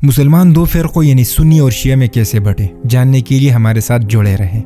مسلمان دو فرقوں یعنی سنی اور شیعہ میں کیسے بٹے، جاننے کے لیے ہمارے ساتھ جڑے رہیں۔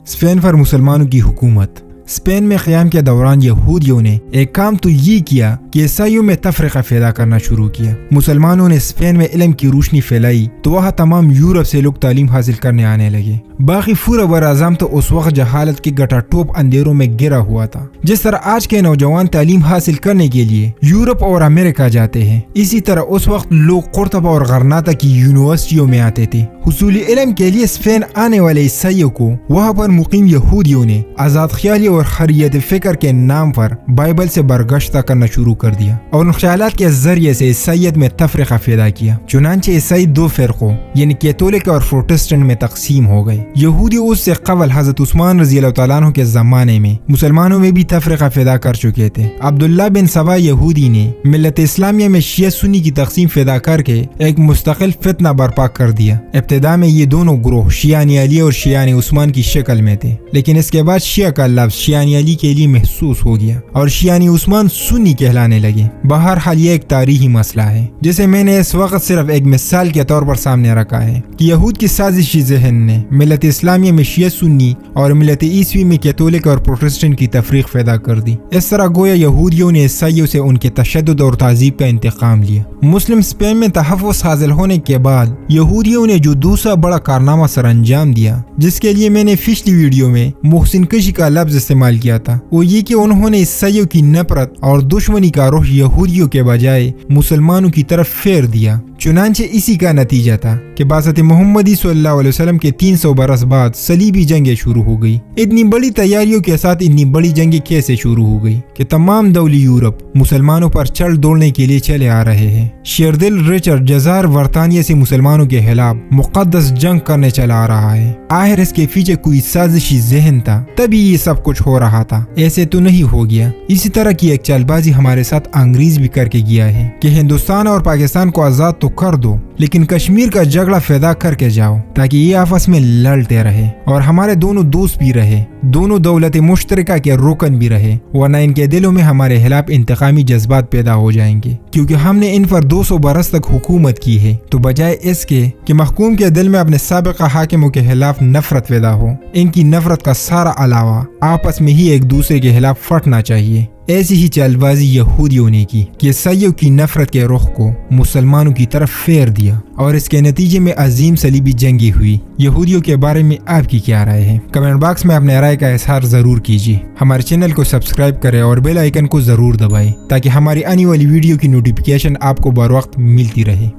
اسپین پر مسلمانوں کی حکومت۔ اسپین میں قیام کے دوران یہودیوں نے ایک کام تو یہ کیا کہ عیسائیوں میں تفرقہ پیدا کرنا شروع کیا۔ مسلمانوں نے اسپین میں علم کی روشنی پھیلائی تو وہاں تمام یورپ سے لوگ تعلیم حاصل کرنے آنے لگے۔ باقی پورا براعظم تو اس وقت جہالت کے گٹا ٹوپ اندھیروں میں گرا ہوا تھا۔ جس طرح آج کے نوجوان تعلیم حاصل کرنے کے لیے یورپ اور امریکہ جاتے ہیں، اسی طرح اس وقت لوگ قرطبہ اور غرناطہ کی یونیورسٹیوں میں آتے تھے۔ حصول علم کے لیے اسپین آنے والے عیسائیوں کو وہاں پر مقیم یہودیوں نے آزاد خیالی اور حریت فکر کے نام پر بائبل سے برگشتہ کرنا شروع کر دیا اور ان خیالات کے ذریعے سے عیسائیت میں تفرقہ پیدا کیا۔ چنانچہ عیسائی دو فرقوں یعنی کیتھولک اور پروٹسٹنٹ میں تقسیم ہو گئے۔ یہودی اس سے قبل حضرت عثمان رضی اللہ تعالیٰ عنہ کے زمانے میں مسلمانوں میں بھی تفرقہ پیدا کر چکے تھے۔ عبداللہ بن سبا یہودی نے ملت اسلامیہ میں شیعہ سنی کی تقسیم پیدا کر کے ایک مستقل فتنہ برپا کر دیا۔ ابتدا میں یہ دونوں گروہ شیعہ علی اور شیعہ عثمان کی شکل میں تھے، لیکن اس کے بعد شیعہ کا لفظ شیعہ علی کے لیے محسوس ہو گیا اور شیعہ عثمان سنی کہلانے لگے۔ بہرحال یہ ایک تاریخی مسئلہ ہے جسے میں نے اس وقت صرف ایک مثال کے طور پر سامنے رکھا ہے کہ یہود کی سازشی ذہن نے ملت اسلامیہ میں شیعہ سنی اور ملت عیسوی میں کیتھولک اور پروٹسٹنٹ کی تفریق پیدا کر دی۔ اس طرح گویا یہودیوں نے عیسائیوں سے ان کے تشدد اور تعذیب کا انتقام لیا۔ مسلم اسپین میں تحفظ حاصل ہونے کے بعد یہودیوں نے جو دوسرا بڑا کارنامہ سر انجام دیا، جس کے لیے میں نے پچھلی ویڈیو میں محسن کشی کا لفظ استعمال کیا تھا، وہ یہ کہ انہوں نے عیسائیوں کی نفرت اور دشمنی کا رخ یہودیوں کے بجائے مسلمانوں کی طرف پھیر دیا۔ چنانچہ اسی کا نتیجہ تھا کہ بعثت محمدی صلی اللہ علیہ وسلم کے 300 برس بعد صلیبی جنگیں شروع ہو گئی۔ اتنی بڑی تیاریوں کے ساتھ اتنی بڑی جنگیں کیسے شروع ہو گئی کہ تمام دولی یورپ مسلمانوں پر چل دوڑنے کے لیے چلے آ رہے ہیں۔ شیردل رچرڈ جزائر برطانیہ سے مسلمانوں کے خلاف مقدس جنگ کرنے چلا آ رہا ہے۔ آخر اس کے پیچھے کوئی سازشی ذہن تھا، تبھی یہ سب کچھ ہو رہا تھا۔ ایسے تو نہیں ہو گیا۔ اسی طرح کی ایک چال بازی ہمارے ساتھ انگریز بھی کر کے گیا ہے کہ ہندوستان اور پاکستان کو آزاد تو کر دو، لیکن کشمیر کا جھگڑا پیدا کر کے جاؤ تاکہ یہ آپس میں لڑتے رہے اور ہمارے دونوں دوست بھی رہے، دونوں دولت مشترکہ کے رکن بھی رہے، ورنہ ان کے دلوں میں ہمارے خلاف انتقامی جذبات پیدا ہو جائیں گے، کیونکہ ہم نے ان پر 200 برس تک حکومت کی ہے۔ تو بجائے اس کے کہ محکوم کے دل میں اپنے سابقہ حاکموں کے خلاف نفرت پیدا ہو، ان کی نفرت کا سارا علاوہ آپس میں ہی ایک دوسرے کے خلاف پھٹنا چاہیے۔ ایسی ہی چال بازی یہودیوں نے کی کہ عیسائیوں کی نفرت کے رخ کو مسلمانوں کی طرف پھیر دیا اور اس کے نتیجے میں عظیم صلیبی جنگیں ہوئی۔ یہودیوں کے بارے میں آپ کی کیا رائے ہے؟ کمنٹ باکس میں اپنے رائے کا اظہار ضرور کیجیے۔ ہمارے چینل کو سبسکرائب کریں اور بیل آئیکن کو ضرور دبائیں تاکہ ہماری آنے والی ویڈیو کی نوٹیفیکیشن آپ کو بر وقت ملتی رہے۔